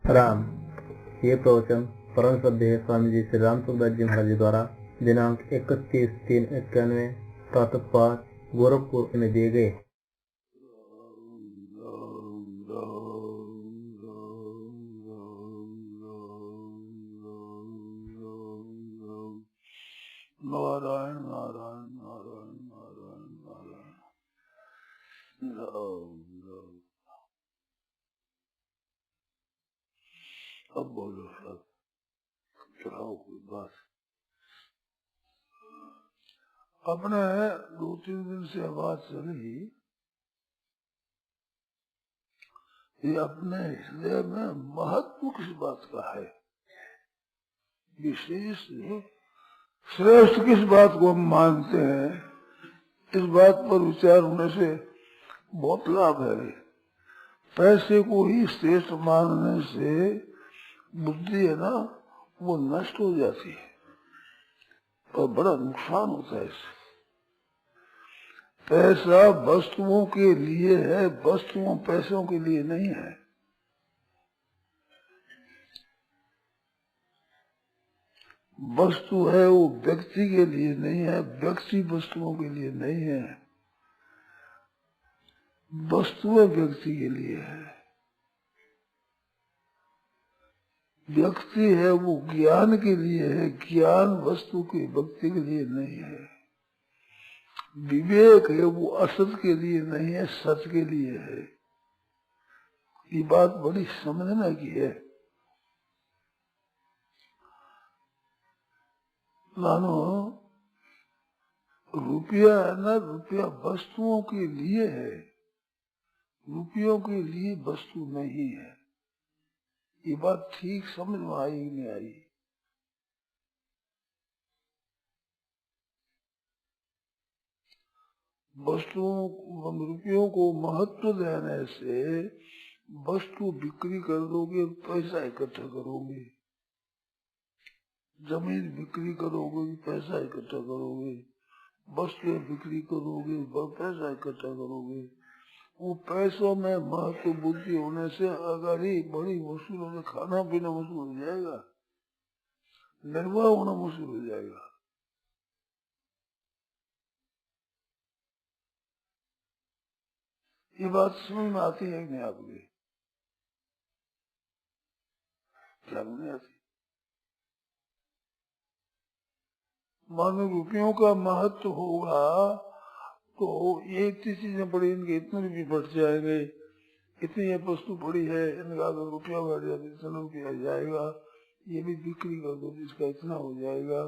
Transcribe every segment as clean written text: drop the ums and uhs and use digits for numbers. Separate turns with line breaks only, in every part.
राम। ये प्रवचन परम श्रद्धेय स्वामी जी श्री राम सुखदास जी महाराज जी द्वारा दिनांक 31/3/91 प्रातः 5 गोरखपुर में दिए गए।
नारायण नारायण नारायण नारायण नारायण राम राम। अब बोलो सब, चढ़ाओ कोई बात। अपने 2-3 दिन से आवाज चली, ये अपने हृदय में महत्व किस बात का है, विशेष श्रेष्ठ किस बात को हम मानते हैं, इस बात पर विचार होने से बहुत लाभ है। पैसे को ही श्रेष्ठ मानने से बुद्धि है ना, वो नष्ट हो जाती है और बड़ा नुकसान होता है इससे। पैसा वस्तुओं के लिए है, वस्तुओं पैसों के लिए नहीं है। वस्तु है वो व्यक्ति के लिए नहीं है, व्यक्ति वस्तुओं के लिए नहीं है, वस्तुएं व्यक्ति के लिए है। व्यक्ति है वो ज्ञान के लिए है, ज्ञान वस्तु के व्यक्ति के लिए नहीं है। विवेक है वो असत के लिए नहीं है, सच के लिए है। ये बात बड़ी समझने की है। मानो रुपया है ना, रुपया वस्तुओं के लिए है, रुपयों के लिए वस्तु नहीं है। ये बात ठीक समझ में आई नहीं आई? वस्तुओं रुपयों को महत्व देने से वस्तु बिक्री कर दोगे, पैसा इकट्ठा करोगे। जमीन बिक्री करोगे, पैसा इकट्ठा करोगे। वस्तुएं बिक्री करोगे, पैसा इकट्ठा करोगे। वो पैसों में महत्व बुद्धि होने से अगर ही बड़ी मुश्किल हो, खाना पीना मुश्किल हो जाएगा, निर्वाह होना मुश्किल हो जाएगा। ये बात समझ में आती है नहीं आपके? क्या नहीं आती? मानो रुपयों का महत्व होगा तो ये इतनी चीजें पड़ी, इनके इतने रुपये बढ़ जाएंगे, इतनी ये वस्तु पड़ी है, इनका अगर रुपया बढ़ जाए इतना रुपया जाएगा, ये भी बिक्री कर दो इसका इतना हो जाएगा।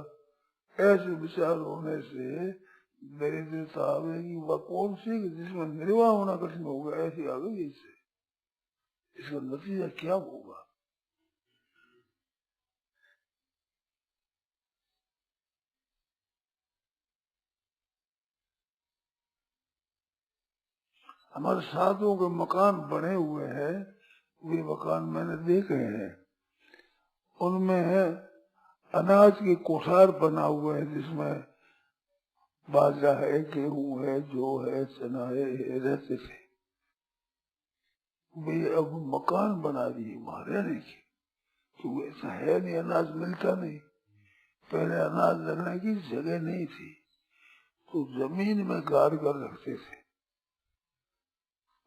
ऐसे विचार होने से दरिद्रता आवेगी। वह कौन सी जिसमें निर्वाह होना कठिन होगा, ऐसी आ गई। इससे इसका नतीजा क्या होगा? हमारे साधुओं के मकान बने हुए हैं, वे मकान मैंने देखे हैं। उनमें अनाज के कोठार बना हुआ है, जिसमें बाजरा है, गेहूं है, जौ है, चना है, रहते थे। वे अब मकान बना दिए वहां रहने की, तो ऐसा है नहीं, अनाज मिलता नहीं। पहले अनाज लगने की जगह नहीं थी, तो जमीन में गाड़ कर रखते थे।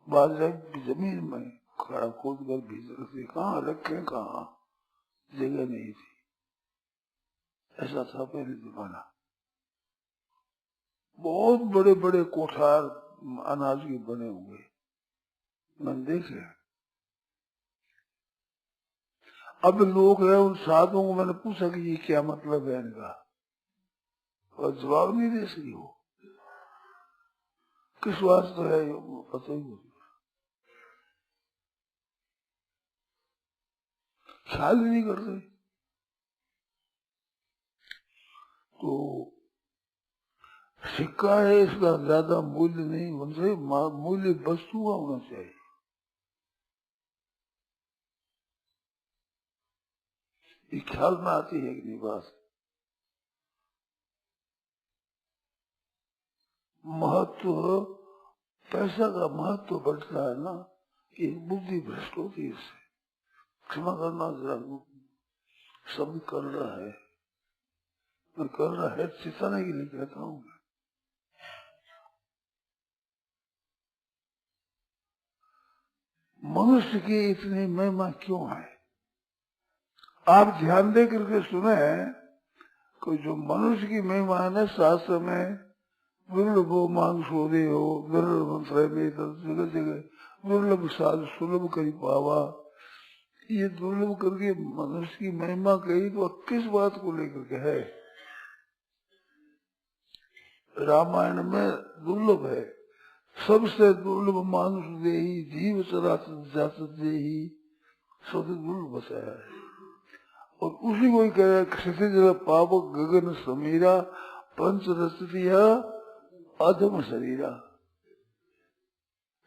बाजरा जमीन में खड़ा खोद कर भीज रखते, कहाँ रखे, कहाँ जगह नहीं थी। ऐसा था पहले जमाना। बहुत बड़े बड़े कोठार अनाज के बने हुए मैंने देखे। अब लोग है, उन साधुओं को मैंने पूछा कि ये क्या मतलब है इनका, और जवाब नहीं दे सकी। हो किस वास्ते है वो पता ही नहीं, ख्याल ही नहीं करते। तो सिक्का है, इसका ज्यादा मूल्य नहीं होना चाहिए, मूल्य वस्तु का होना चाहिए। ये ख्याल में आती है कि नहीं बात? महत्व, पैसा का महत्व बढ़ता है ना, ये बुद्धि भ्रष्ट होती है इससे। क्षमा करना जरा, शब्द कर रहा है, मैं कर रहा है चिताने के लिए कहता हूँ। मनुष्य की इतनी महिमा क्यों है? आप ध्यान दे करके सुने, कोई जो मनुष्य की महिमा है ना, शास्त्र में दुर्लभो मांसोदे हो, दुर्लभ जगह जगह दुर्लभ साधु सुलभ करी पावा, ये दुर्लभ करके मनुष्य की महिमा कही तो किस बात को लेकर के है? रामायण में दुर्लभ है, सबसे दुर्लभ मानुष देही जीव चराचर जात देही, सबसे दुर्लभ बताया है। और उसी को ही कह रहा है, क्षितिज पावक गगन समीरा पंच रचतिया अधम शरीरा।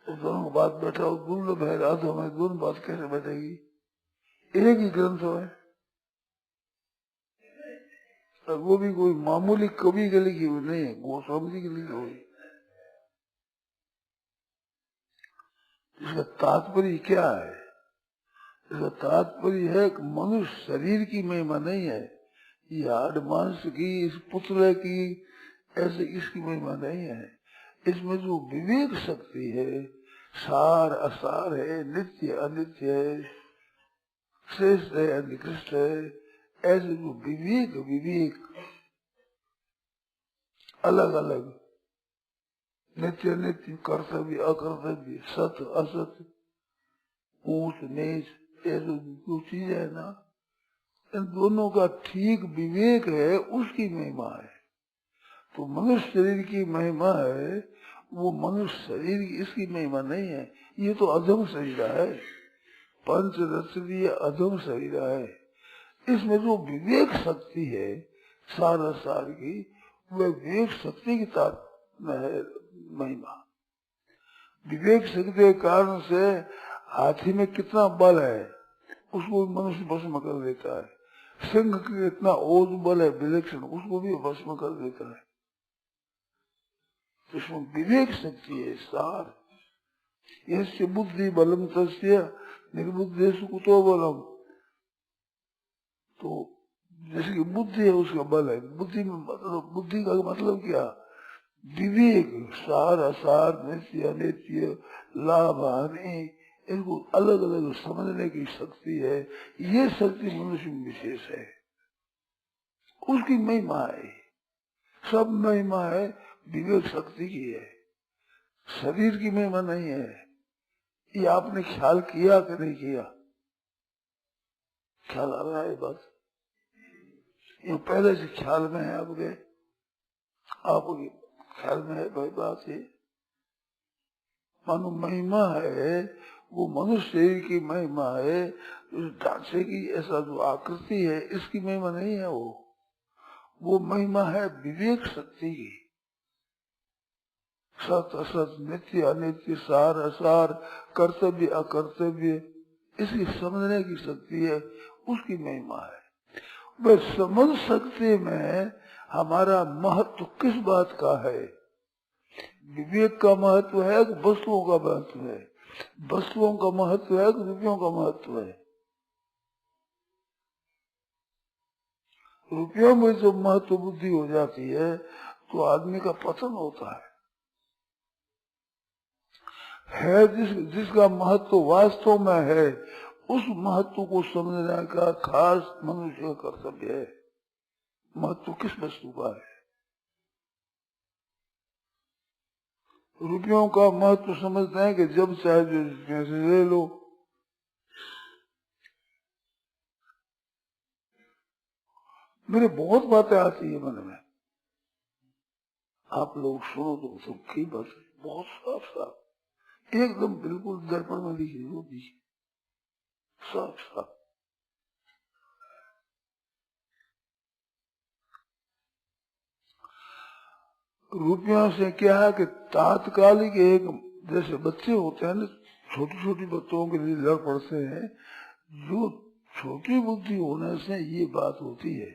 तो दोनों बात बैठा हो, दुर्लभ है अधम है, दोनों बात कैसे बैठेगी? एक ही ग्रंथ है, और वो भी कोई मामूली कवि के लिखी हुई नहीं है, गोस्वामी जी के लिखी हुई। इसका तात्पर्य क्या है? इसका तात्पर्य है कि मनुष्य शरीर की महिमा नहीं है, ये हाड़ मांस की, इस पुतले की, ऐसे इसकी महिमा नहीं है। इसमें जो विवेक शक्ति है, सार असार है, नित्य अनित्य है, श्रेष्ठ है निकृष्ट है, ऐसे जो विवेक अलग अलग, नित्य नित्य, कर्तव्य अकर्तव्य, सत्य असत्य, ऊंच नीच, ऐसे जो चीज है ना, इन दोनों का ठीक विवेक है, उसकी महिमा है। तो मनुष्य शरीर की महिमा है, वो मनुष्य शरीर की, इसकी महिमा नहीं है। ये तो अधम शरीर है, पंच रचनीय अधम शरीर है। इसमें जो विवेक शक्ति है सारा सार की, वह विवेक शक्ति की है महिमा। विवेक शक्ति के कारण से हाथी में कितना बल है उसको मनुष्य भस्म कर देता है, सिंह के इतना ओज बल है विलक्षण, उसको भी भस्म कर देता है। इसमें विवेक शक्ति है सार। यस्य बुद्धि बलम तस्य निर्बुद्धेषु कुतो बलम। तो जैसे कि बुद्धि है उसका बल है, बुद्धि में मतलब, बुद्धि का मतलब क्या? विवेक, सार असार, नित्य अनित्य, लाभ हानि, इनको अलग अलग समझने की शक्ति है। ये शक्ति मनुष्य में विशेष है, उसकी महिमा है। सब महिमा है विवेक शक्ति की है, शरीर की महिमा नहीं है। ये आपने ख्याल किया कि नहीं किया? ख्याल आ रहा है बस, ये पहले से ख्याल में है आपके, आपके ख्याल में है भाई बात। ये मानो महिमा है, वो मनुष्य शरीर की महिमा है, उस ढांचे की, ऐसा जो आकृति है इसकी महिमा नहीं है। वो महिमा है विवेक शक्ति की। सत असत, नित्य अनित्य, सार असार, कर्तव्य अकर्तव्य, इसकी समझने की शक्ति है, उसकी महिमा है। वह समझ शक्ति में हमारा महत्व किस बात का है? विवेक का महत्व है कि वस्तुओं का महत्व है? वस्तुओं का महत्व है कि रुपयों का महत्व है? रुपयों में जब महत्व बुद्धि हो जाती है तो आदमी का पतन होता है। जिसका महत्व वास्तव में है, उस महत्व को समझने का खास मनुष्य का कर्तव्य है। महत्व किस वस्तु का है? रुपयों का महत्व समझते हैं कि जब चाहे जो पैसे ले लो। मेरे बहुत बातें आती है मन में, आप लोग सुनो तो सबकी बस बहुत साफ साफ, एकदम बिल्कुल दर्पण में लिखी होगी, साफ साफ। रुपयों से क्या है कि तात्कालिक एक, जैसे बच्चे होते हैं ना, छोटी छोटी बच्चों के लिए लड़ पड़ते हैं, जो छोटी बुद्धि होने से ये बात होती है,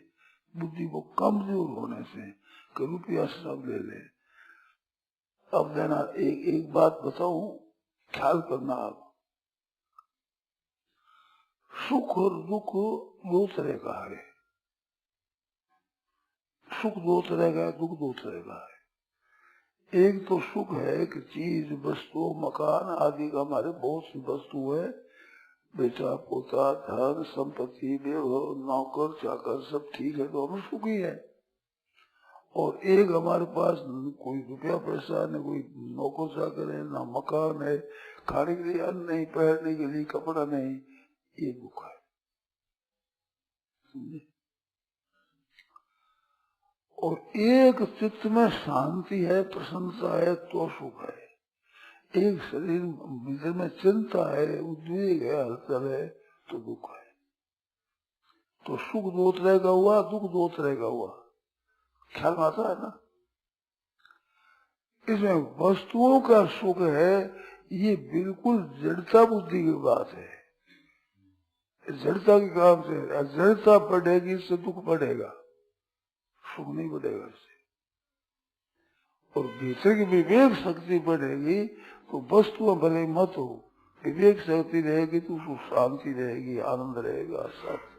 बुद्धि को कमजोर होने से कि रुपया सब ले ले। अब देना एक बात बताऊं, ख्याल करना आप, सुख और दुख दो तरह का है। सुख दो तरह का है, दुख दो तरह का है। एक तो सुख है कि चीज वस्तु मकान आदि का, हमारे बहुत सी वस्तु है, बेटा पोता धन संपत्ति वैभव नौकर चाकर सब ठीक है तो हमें सुख ही है। और एक हमारे पास कोई रुपया पैसा न कोई नौकर चाकर है, ना मकान है, खाने के लिए अन्न नहीं, पहनने के लिए कपड़ा नहीं, ये दुख है। और एक चित्त में शांति है, प्रसन्नता है तो सुख है। एक शरीर भीतर में चिंता है, उद्वेग है, हलचल है तो दुख है। तो सुख दो तरह का हुआ, दुख दो तरह का हुआ, ख्याल में आता है ना। इसमें वस्तुओं का सुख है, ये बिल्कुल जड़ता बुद्धि की बात है, जड़ता के काम से। जड़ता बढ़ेगी इससे दुख बढ़ेगा, सुख नहीं बढ़ेगा इससे। और भीतर की विवेक शक्ति बढ़ेगी तो वस्तुओं भले मत हो, विवेक शक्ति रहेगी तो सुख शांति रहेगी, आनंद रहेगा, साथ।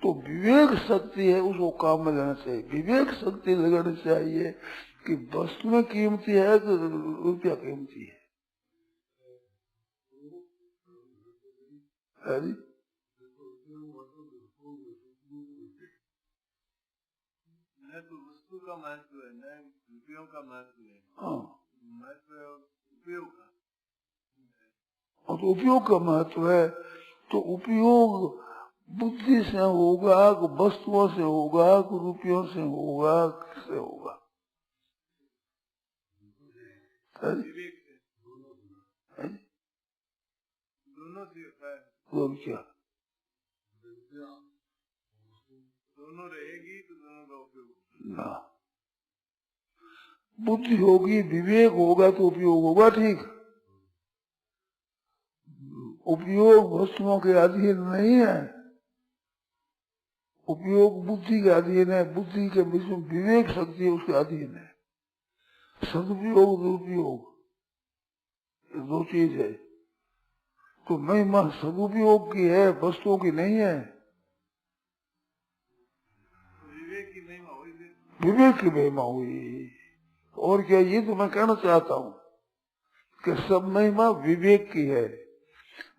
तो विवेक शक्ति है, उसको काम में लेना चाहिए। विवेक शक्ति लगानी चाहिए कि वस्तु में कीमती है तो रुपया कीमती है।
तो वस्तु का महत्व है, न रुपयों का महत्व है।
हाँ,
महत्व उपयोग का।
और तो उपयोग का महत्व है। तो उपयोग बुद्धि से होगा, वस्तुओं से होगा, रुपयों से होगा, किससे होगा?
दोनों से होता है।
तो क्या
दोनों रहेगी तो दोनों का उपयोग
ना। बुद्धि होगी, विवेक होगा तो उपयोग होगा, ठीक। उपयोग वस्तुओं के अधीन नहीं है, उपयोग बुद्धि के अधीन है। बुद्धि के बीच में विवेक शक्ति उसके अधीन है। सदुपयोग दुरुपयोग दो चीज है। तो महिमा सदुपयोग की है, वस्तुओं की नहीं है।
विवेक की महिमा हुई,
विवेक की महिमा हुई। और क्या, ये तो मैं कहना चाहता हूँ कि सब महिमा विवेक की है।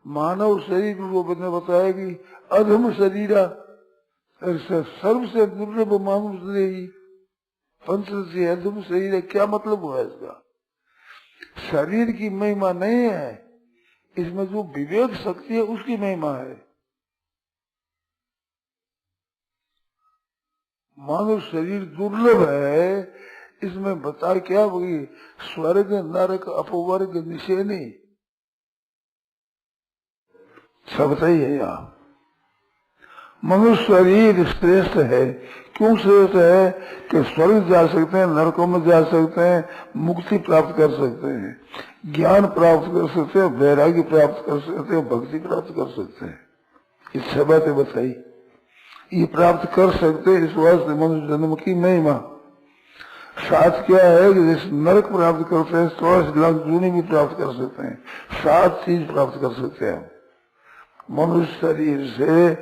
मानव शरीर को बताया कि अधम शरीरा, सर्व से दुर्लभ मानुष शरीर, पंच से अधम शरीर है। क्या मतलब हुआ इसका? शरीर की महिमा नहीं है, इसमें जो विवेक शक्ति है उसकी महिमा है। मानव शरीर दुर्लभ है, इसमें बता क्या होगी? स्वर्ग नरक अपवर्ग निशेनी सब सही है। यहाँ मनुष्य शरीर श्रेष्ठ है। क्यों श्रेष्ठ है? कि स्वर्ग जा सकते हैं, नरकों में जा सकते हैं, मुक्ति प्राप्त कर सकते हैं, ज्ञान प्राप्त कर सकते हैं, वैराग्य प्राप्त कर सकते हैं, भक्ति प्राप्त कर सकते हैं। ये छह बातें बताई, ये प्राप्त कर सकते हैं। इस वास्ते मनुष्य जन्म की महिमा। साथ क्या है कि जैसे नरक प्राप्त करते हैं, 24 लाख जूनी भी प्राप्त कर सकते हैं, 7 चीज प्राप्त कर सकते हैं। मनुष्य शरीर से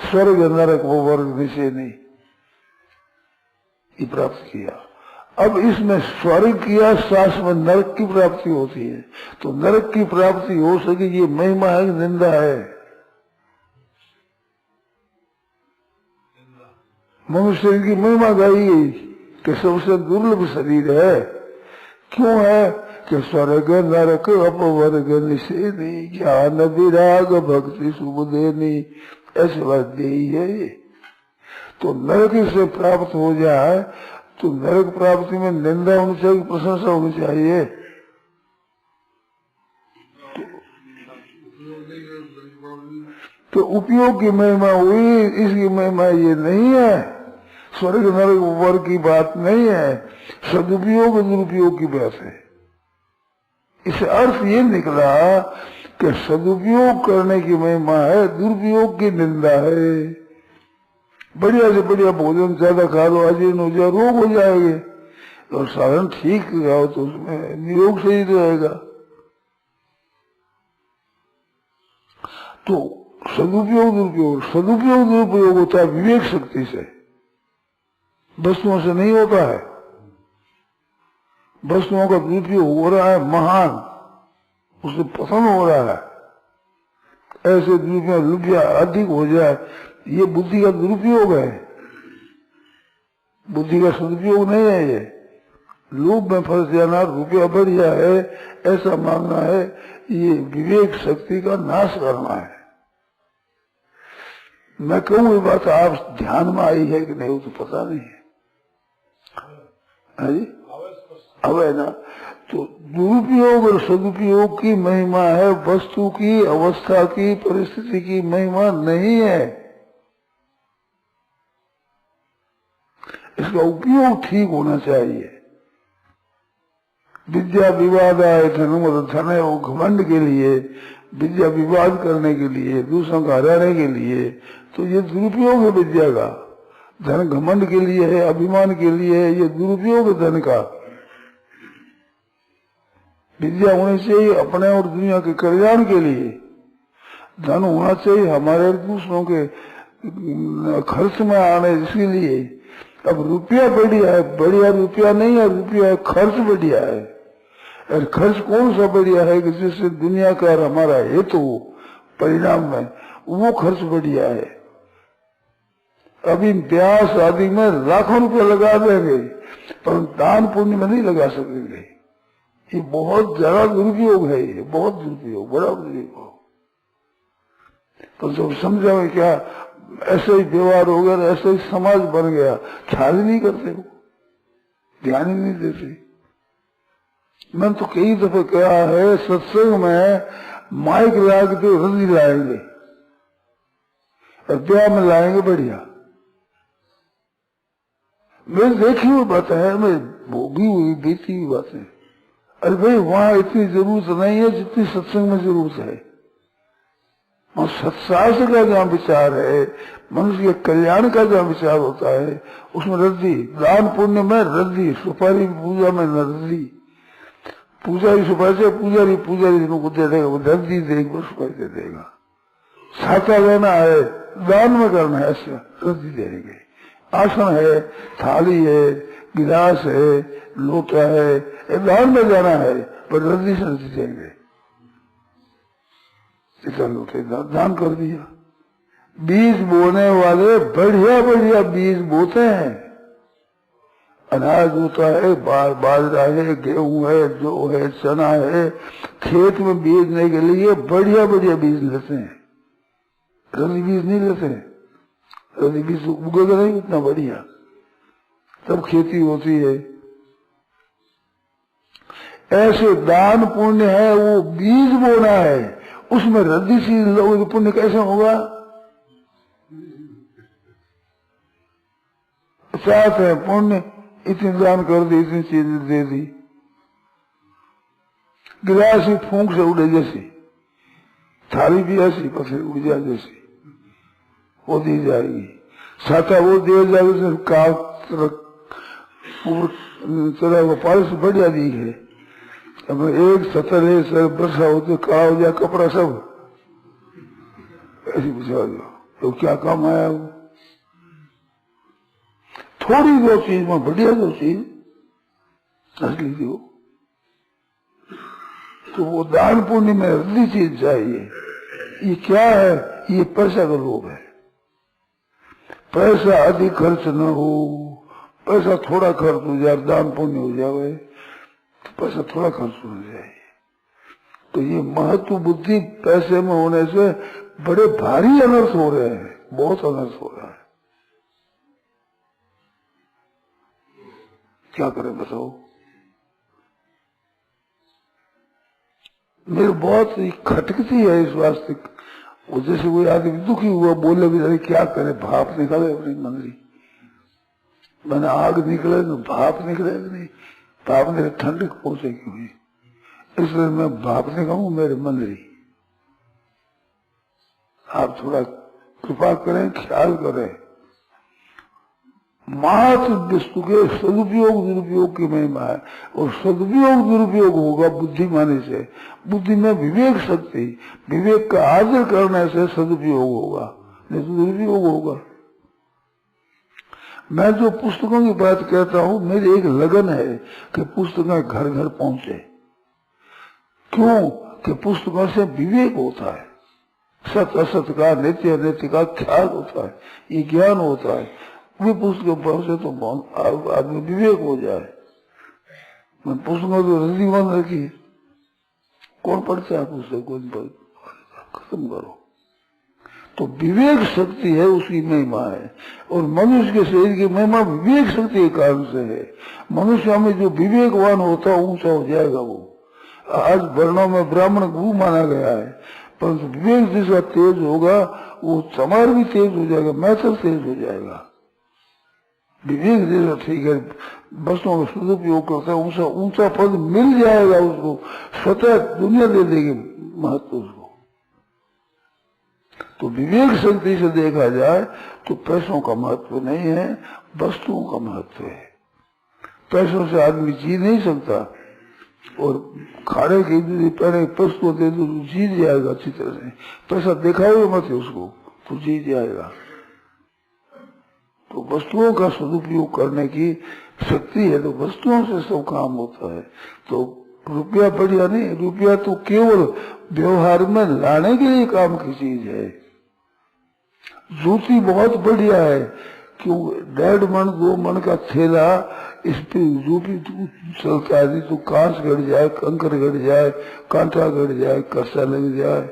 स्वर्ग नरक वो वर्ग विषय नहीं, ये प्राप्त किया। अब इसमें स्वर्ग किया, सास में नरक की प्राप्ति होती है। तो नरक की प्राप्ति हो सके, ये महिमा है कि निंदा है? मनुष्य शरीर की महिमा गाई गई कि सबसे दुर्लभ शरीर है। क्यों है? कि स्वर्ग नरक अपवर्ग निषेधी, ज्ञान विराग भक्ति शुभ देनी, ऐसे बात दी है ये। तो नरक से प्राप्त हो जाए तो नरक प्राप्ति में निंदा होनी चाहिए, प्रशंसा होनी चाहिए। तो उपयोग की महिमा हुई, इसकी महिमा ये नहीं है। स्वर्ग नरक वर्ग की बात नहीं है, सदुपयोग दुरुपयोग की बात है। इसे अर्थ ये निकला कि सदुपयोग करने की महिमा है, दुरुपयोग की निंदा है। बढ़िया से बढ़िया भोजन ज्यादा खा लो, अजीर्ण हो जाए, रोग हो जाएंगे। और साधन ठीक खाओ तो उसमें निरोग सही रहेगा। तो सदुपयोग दुरुपयोग, सदुपयोग दुरुपयोग होता है विवेक शक्ति से, वस्तुओं से नहीं होता है। वस्तुओं का दुरुपयोग हो रहा है महान, उसे पसंद हो रहा है, ऐसे दुरुपयोग रुपया अधिक हो जाए, ये बुद्धि का दुरुपयोग है, बुद्धि का सदुपयोग नहीं है। ये लोभ में फंस जाना, रुपया बढ़िया है ऐसा मांगना है, ये विवेक शक्ति का नाश करना है। मैं कहूँ ये बात आप ध्यान में आई है कि नहीं वो तो पता नहीं है, अब है ना। तो दुरुपयोग और सदुपयोग की महिमा है, वस्तु की, अवस्था की, परिस्थिति की महिमा नहीं है। इसका उपयोग ठीक होना चाहिए। विद्या विवाद आए धन है वो घमंड के लिए, विद्या विवाद करने के लिए, दूसरों का हराने के लिए, तो ये दुरुपयोग है विद्या का। धन घमंड के लिए है, अभिमान के लिए है, ये दुरुपयोग है धन का। विद्या होनी चाहिए अपने और दुनिया के कल्याण के लिए, धन होना चाहिए हमारे दूसरों के खर्च में आने इसके लिए। अब रुपया बढ़िया है, बढ़िया रुपया नहीं है, रुपया है खर्च बढ़िया है। और खर्च कौन सा बढ़िया है कि जिससे दुनिया का और हमारा हेतु परिणाम में वो खर्च बढ़िया है। अभी ब्याह शादी में लाखों रुपया लगा देंगे पर दान पुण्य में नहीं लगा सकेंगे। ये बहुत ज्यादा दुरुपयोग है, ये बहुत दुरुपयोग, बड़ा दुरुपयोग। तो जब समझा क्या ऐसे ही व्यवहार हो गया, ऐसे ही समाज बन गया, ख्याल ही नहीं करते हो, ध्यान ही नहीं देते। मैंने तो कई दफे कहा है सत्संग में माइक ला के तो रंजी लाएंगे और ब्याह में लाएंगे बढ़िया। मैं देखी हुई बात है, मैं भोगी हुई बीती हुई बात है। अरे भाई वहां इतनी जरूरत नहीं है जितनी सत्संग में जरूरत है। और सत्शास्त्र का जहाँ विचार है, मनुष्य के कल्याण का जहाँ विचार होता है, उसमें रद्दी, दान पुण्य में रद्दी, सुपारी पूजा में रद्दी। पूजारी सुपारी से पुजारी को दे देगा, वो रद्दी देगा, सुपारी दे देगा। साचा लेना है, दान में करना है, ऐसा रद्दी देंगे। आसन है, थाली है, गिलास है, लोटा है, दान में जाना है, पर रद्दी से रद्दी देंगे। इतना लोटे दान कर दिया। बीज बोने वाले बढ़िया बढ़िया बीज बोते हैं, अनाज होता है, बाजरा है, गेहूं है, जो है, चना है, खेत में बीजने के लिए बढ़िया बढ़िया बीज लेते हैं, रद्दी बीज नहीं लेते हैं। रद्दी बीज उगेगा नहीं उतना बढ़िया, तब खेती होती है। ऐसे दान पुण्य है, वो बीज बोना है, उसमें रद्दी सी लोगों को पुण्य कैसे होगा? चाहते हैं पुण्य, इतनी दान कर दी, इतनी चीज दे दी, गिलास ही फूंक से उड़े जैसी, थाली भी ऐसी पत्थर उड़ जाए जैसी वो दी जाएगी। छाता वो दिया जाएगा, चला वो पालिश बढ़िया दी है। अब एक सतर है, सर बरसा होते काला हो जाए कपड़ा सब ऐसी बुझा दो, तो क्या काम आया वो? थोड़ी दो चीज में बढ़िया दो चीज असली दो, तो वो दान पुण्य में असली चीज चाहिए। ये क्या है? ये पैसा का लोभ है। पैसा अधिक खर्च न हो, पैसा थोड़ा खर्च हो जाए, दान पुण्य हो जाए, तो पैसा थोड़ा खर्च होना चाहिए। तो ये महत्व बुद्धि पैसे में होने से बड़े भारी अनर्थ हो रहे हैं, बहुत अनर्थ हो रहा है। क्या करें बताओ? मेरे बहुत खटकती है इस वास्ते। जैसे कोई आदमी दुखी हुआ, बोले भी क्या करे, भाप निकले अपनी मंगली, मैंने आग निकले तो भाप निकलेगा नहीं, भाप मेरे ठंडक पहुंचेगी हुई, इसलिए मैं भाप निकालू मेरे मंगली। आप थोड़ा कृपा करें, ख्याल करें। मात्र वस्तु के सदुपयोग दुरुपयोग की महिमा है, और सदुपयोग दुरुपयोग होगा बुद्धि माने से। बुद्धि में विवेक शक्ति, विवेक का आदर करने से सदुपयोग होगा, नहीं तो दुरुपयोग होगा। मैं जो पुस्तकों की बात कहता हूँ, मेरी एक लगन है कि पुस्तकें घर घर पहुंचे। क्यों? कि पुस्तकों से विवेक होता है, सत्य असत्य का, नित्य अनित्य का ख्याल होता है, ये ज्ञान होता है। वे पुस्तक पहुंचे तो आदमी विवेक हो जाए। मैं पुस्तकों तो रद्दी बंद रखी, कौन पढ़ता है पुस्तक? कौन पढ़, खत्म करो। तो विवेक शक्ति है, उसकी महिमा है। और मनुष्य के शरीर की महिमा विवेक शक्ति के कारण से है। मनुष्य में जो विवेकवान होता है ऊंचा हो जाएगा वो। आज वर्णों में ब्राह्मण गुरु माना गया है, परंतु विवेक जिसका तेज होगा वो समार भी तेज हो जाएगा, मैथर तेज हो जाएगा। विवेक जैसा ठीक है, वस्तुओं का सदुपयोग करता है, ऊंचा ऊंचा पद मिल जाएगा उसको, स्वतः दुनिया दे देगी महत्व उसको। तो विवेक शक्ति से देखा जाए तो पैसों का महत्व नहीं है, वस्तुओं का महत्व है। पैसों से आदमी जी नहीं सकता, और खाने की पहले पैसों दे दो जी जाएगा अच्छी तरह से। पैसा दिखाओगे मत उसको तो जी जाएगा। तो वस्तुओं का सदुपयोग करने की शक्ति है, तो वस्तुओं से सब काम होता है। तो रुपया बढ़िया नहीं, रुपया तो केवल व्यवहार में लाने के लिए काम की चीज है। जूती बहुत बढ़िया है, क्यों? 1.5 मन 2 मन का थैला, इस पे जो भी चलता है तो कांच गड़ जाए, कंकर गड़ जाए, कांटा गड़ जाए, कर्सा लग जाए,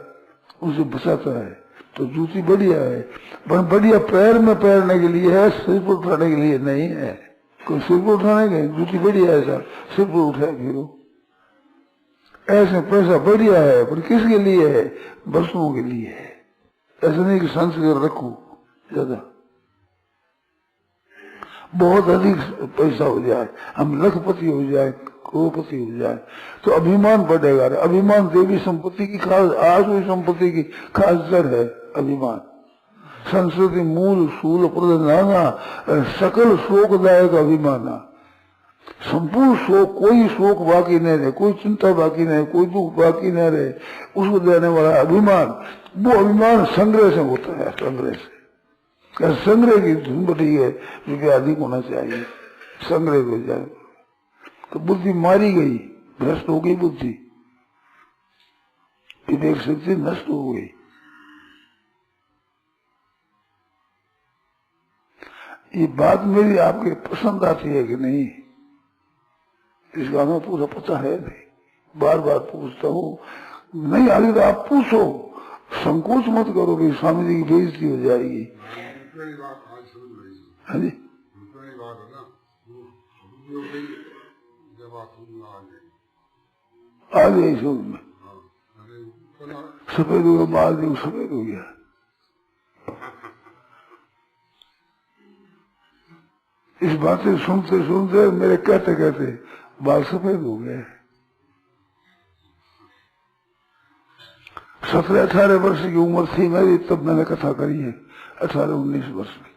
उसे बचाता है। तो जूती बढ़िया है, पर बढ़िया पैर में पहनने के लिए है, सिर पर उठाने के लिए नहीं है। कोई सिर पर उठाने के जूती बढ़िया है, ऐसा सिर पर उठाए फिर ऐसे पैसा बढ़िया है, पर किसके लिए है? वस्तुओं के लिए है। ऐसा नहीं कि संस्कार रखो ज्यादा, बहुत अधिक पैसा हो जाए, हम लखपति हो जाए, करोड़पति हो जाए, तो अभिमान बढ़ेगा। अभिमान देवी संपत्ति की खास, आसुरी संपत्ति की खास जड़ है अभिमान। संस्कृति मूल शूल प्रधाना सकल शोकदायक अभिमाना। संपूर्ण शोक, कोई शोक बाकी नहीं रहे, कोई चिंता बाकी नहीं, कोई दुख बाकी नहीं रहे, उसको देने वाला अभिमान। वो अभिमान संग्रह से होता है, संग्रह से। संग्रह की धुन बटी है, रुपया अधिक होना चाहिए, संग्रह हो जाए तो बुद्धि मारी गई, भ्रष्ट हो गई बुद्धि, विवेक शक्ति नष्ट हो गई। ये बात मेरी आपके पसंद आती है कि नहीं, इसका हमें पूरा पता है नहीं, बार बार पूछता हूँ। नहीं आगे तो आप पूछो, संकोच मत करो कि स्वामी जी की बेइज्जती हो जाएगी। हाँ जी, आ गई समझ में, सफेद हो गया, बाल भी सफेद हो गया। इस बातें सुनते सुनते मेरे कहते कहते बाल सफेद हो गए। 17-18 वर्ष की उम्र थी मेरी, तब मैंने कथा करी है, 18-19 वर्ष में।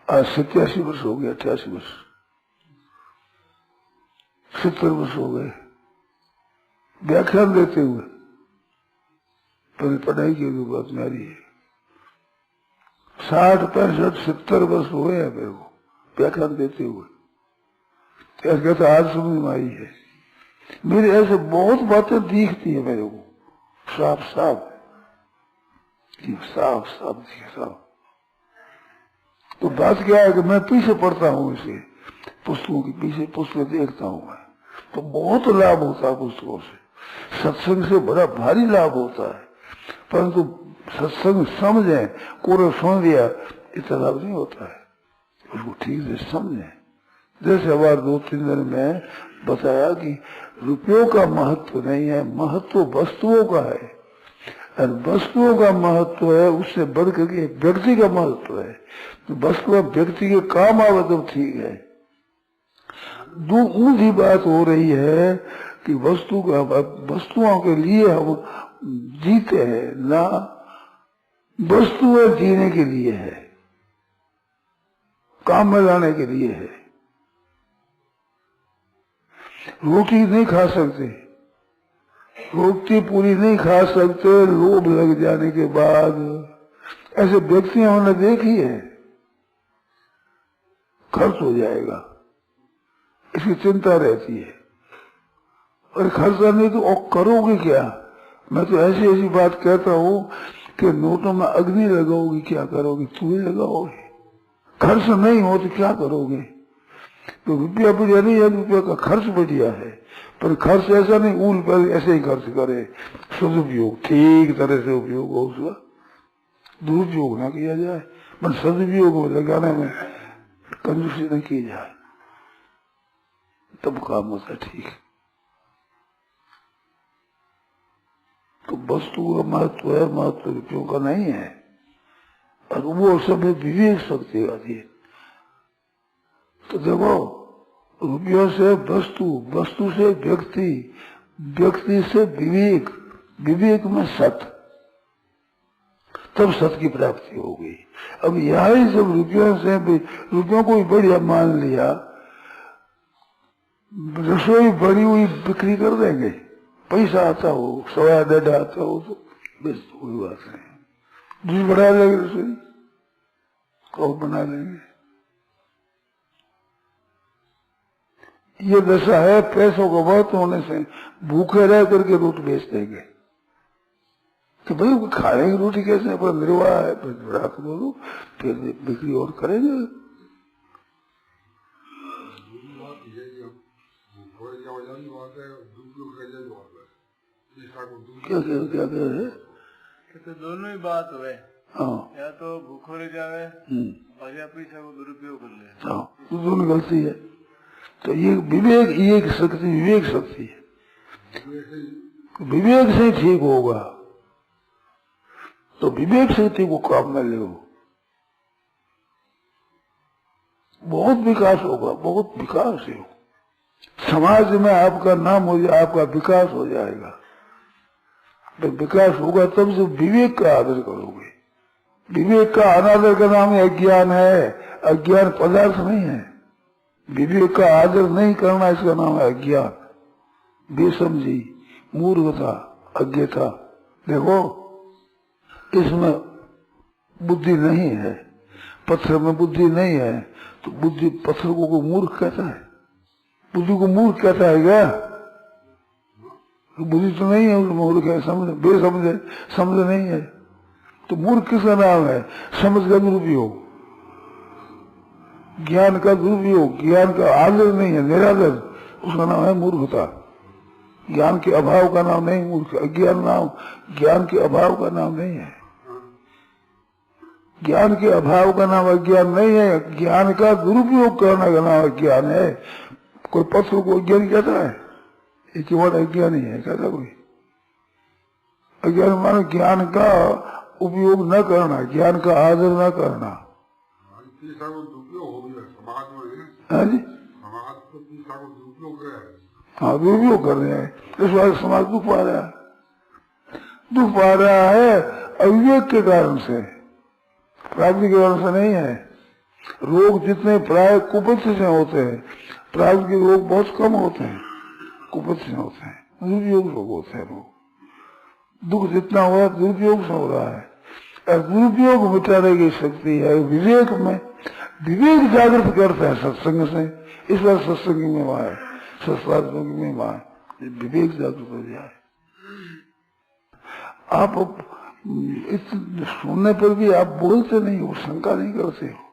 आज 87 वर्ष हो गए, 88 वर्ष, 70 वर्ष हो गए व्याख्यान देते हुए। पहले पढ़ाई की जो बात मेरी है, 60, 65, 70 वर्ष हो गए मेरे को व्याख्यान देते हुए। कहता आज समझ में आई है। मेरे ऐसे बहुत बातें दिखती है मेरे को, साफ साफ साफ साफ दिखे साफ। तो बात क्या है कि मैं पीछे पढ़ता हूँ, इसे पुस्तकों के पीछे पुस्तक देखता हूँ मैं, तो बहुत लाभ होता है पुस्तकों से। सत्संग से बड़ा भारी लाभ होता है, परंतु सत्संग समझे, कोरे सुन लिया, इतना लाभ नहीं होता है। उसको ठीक से समझे। जैसे हमारे 2-3 दिन में बताया कि रुपयों का महत्व नहीं है, महत्व वस्तुओं का है। और वस्तुओं का महत्व है, उससे बढ़ करके व्यक्ति का महत्व है। तो वस्तु व्यक्ति के काम आवे तो ठीक है। दूसरी बात हो रही है कि वस्तुओं के लिए हम जीते हैं, ना वस्तुएं जीने के लिए है। काम में लाने के लिए है। रोटी नहीं खा सकते, रोटी पूरी नहीं खा सकते, लोभ लग जाने के बाद ऐसे व्यक्ति हमने देखी है, खर्च हो जाएगा इसकी चिंता रहती है। और खर्चा नहीं तो और करोगे क्या? मैं तो ऐसी ऐसी बात कहता हूँ कि नोटों में अग्नि लगाओगी, क्या करोगे? धुएं लगाओगे। खर्च नहीं हो तो क्या करोगे? तो रुपया बढ़िया नहीं है, रुपया का खर्च बढ़िया है, पर खर्च ऐसा नहीं ऊल पर ऐसे ही खर्च करे। सदुपयोग ठीक तरह से उपयोग हो, उसका दुरुपयोग ना किया जाए, पर सदुपयोग में लगाने में कंजूसी न की जाए, तब काम होता ठीक। तो वस्तु का महत्व है, महत्व रुपयों का नहीं है। और वो सब विवेक शक्ति आती है। तो देखो, रुपयों से वस्तु, वस्तु से व्यक्ति, व्यक्ति से विवेक, विवेक में सत, तब सत की प्राप्ति हो गई। अब यही सब रुपयों से, रुपयों को भी बढ़िया मान लिया, रसोई बड़ी हुई बिक्री कर देंगे, पैसा आता हो, सवा डेढ़ आता हो तो बस कोई बात नहीं, दूध बढ़ा लेंगे, रसोई और बना लेंगे। ये दशा है पैसों का बहुत होने से, भूखे रह करके रोटी बेच देंगे कि भाई खाएंगे रोटी कैसे, पर निर्वाह है, बढ़ा कर बोलो, फिर बिक्री और करेंगे। क्या क्या क्या क्या है?
तो दोनों ही बात हुए,
हाँ,
या तो भूखो रह जावे और या पैसा को दुरुपयोग कर ले।
हाँ, तो दोनों गलती है। तो ये विवेक, ये एक शक्ति, विवेक शक्ति है। विवेक से ठीक होगा, तो विवेक शक्ति को काम में ले, बहुत विकास होगा, बहुत विकास है। समाज में आपका नाम हो जाए, आपका विकास हो जाएगा। जब विकास होगा तब से विवेक का आदर करोगे। विवेक का अनादर का नाम अज्ञान है, अज्ञान पदार्थ नहीं है। विवेक का आदर नहीं करना, इसका नाम है अज्ञान, बेसमझी, मूर्खता, अज्ञता। देखो, इसमें बुद्धि नहीं है, पत्थर में बुद्धि नहीं है, तो बुद्धि पत्थर को मूर्ख कहता है? बुद्धि को मूर्ख कहता है क्या? बुद्धि तो नहीं है, मूर्ख है, समझ, बेसमझ, समझ नहीं है। तो मूर्ख किसका नाम है? समझ का दुरुपयोग, ज्ञान का दुरुपयोग, ज्ञान का आदर नहीं है, निरादर, उसका नाम है मूर्खता। ज्ञान के अभाव का नाम नहीं मूर्ख, अज्ञान नाम, ज्ञान के अभाव का नाम नहीं है। ज्ञान के अभाव का नाम अज्ञान नहीं है, ज्ञान का दुरुपयोग करने का नाम अज्ञान है। कोई पत्थर को अज्ञानी कहता है? एक वर्ड अज्ञानी है कहता कोई? अज्ञान मानो ज्ञान का उपयोग न करना, ज्ञान का आदर न करना। हाँ जी, हाँ दुरुपयोग कर रहे हैं, इस बार समाज दुख पा रहा है, दुख पा रहा है अविवेक के कारण से, प्राप्ति के कारण से नहीं है। रोग जितने प्राय कुपथ से होते हैं, प्राप्ति के रोग बहुत कम होते हैं, कुपथ से होते हैं, दुरुपयोग रोग होते हैं। रोग दुख जितना हो रहा है दुरुपयोग से हो रहा है, और दुरुपयोग मिटाने की शक्ति है विवेक में। विवेक जागृत करता है सत्संग से, इस बार सत्संग में वहां है, सत्संग में वहां है, विवेक जागृत हो जाए। आप सुनने पर भी आप बोलते नहीं हो, शंका नहीं करते हो।